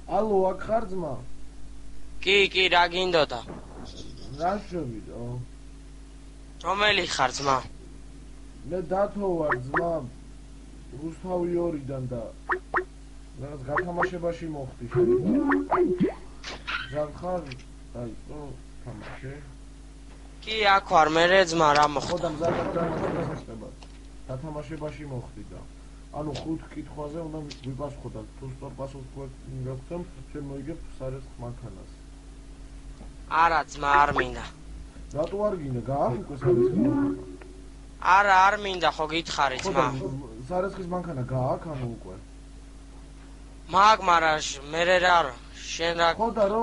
ალო, აქ ხარ ძმა? კი, რა გინდოდა? რა შევიდო? რომელი ხარ ძმა? მე დათო ვარ ძმა. რუსთავი 2-დან და რაღაც გათამაშებაში მოხდი შეიძლება. ზარ ხარ? აი, თამაშე. კი, აქ ვარ, მე ძმა რა ხო მოხდა? და მზადად გათამაშება. გათამაშებაში მოხდი და ანუ 5 კითხვაზე უნდა ვიპასუხო და თუ სწორ პასუხს გვექცემ, შენ მოიგებ სარესხ მანქანას. არა ძმა, არ მინდა. რატო არ გინდა? გააქვს უკვე სარესხი მანქანა? არა, არ მინდა, ხო გითხარი ხო ძმა. და სარესხის მანქანა გააქვს ანუ უკვე? მაგრამ მე რა შენ რა ხო და რო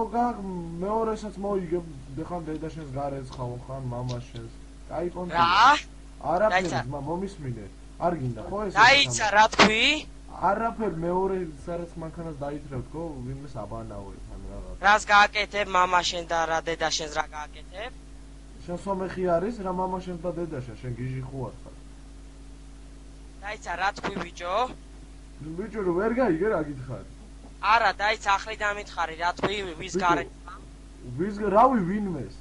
მეორესაც მოიგებ, ხან დედაშენს გარეცხავ, ხან მამაშენს. კაი რა? არაფერი ძმა მომისმინე. არ გინდა ხო ეს? დაიცა რა თქვი? არაფერ მეორე სარესხ მანქანას დაითრევ თქო, ვინმეს აბანავებ ან რაღაც. რას გააკეთებ მამაშენ და რა დედაშენს რა გააკეთებ? შენ სომეხი არის რა მამაშენს და დედაშენ, შენ გიჟი ხوار ხარ. დაიცა რა თქვი ბიჭო? ბიჭო რო ვერ გაიგე რა გითხარი? არა, დაიცა ახლი დამითხარი რა თქვი ვის გარეცხა? რავი ვინმეს?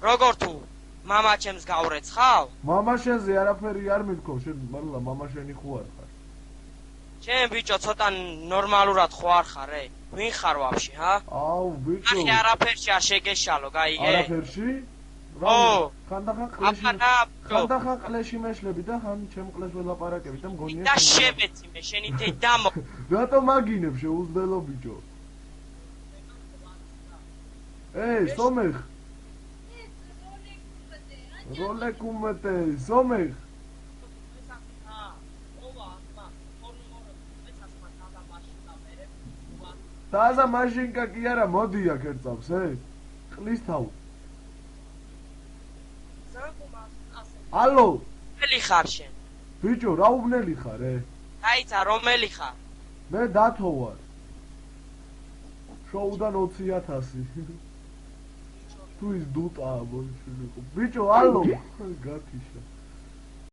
როგორ თუ მამაჩემს გავრეცხავ? მამაშენზე არაფერი არ მithქო, შენ მართლა მამაშენი ხوار ხარ. შენ ბიჭო ცოტა ნორმალურად ხوار ხარ, ვინ ხარ ვაფშე, ჰა? აუ ბიჭო. ახი არაფერში არ შეგეშალო, გაიგე? არაფერში? ო, ხანდახან ყლეში მეშლები და ხან ჩემ ყლეს ველაპარაკები და მგონია და შებეცი მე შენი დედა მო. რატო მაგინებ შეუძლებელო ბიჭო? სომეხ. როლეკუმეტე, სომეხ. დაზა მაშინკა კი არა, მოდი აქ ერწავს, ყლის თავ. ალო, რომელი ხარ შენ? ბიჭო, რა უბნელი ხარ, დაიცა, რომელი ხარ? მე დათო ვარ. შოუდან 20,000. თუ ის დუტაა, ბიჭო, ალო, გათიშა.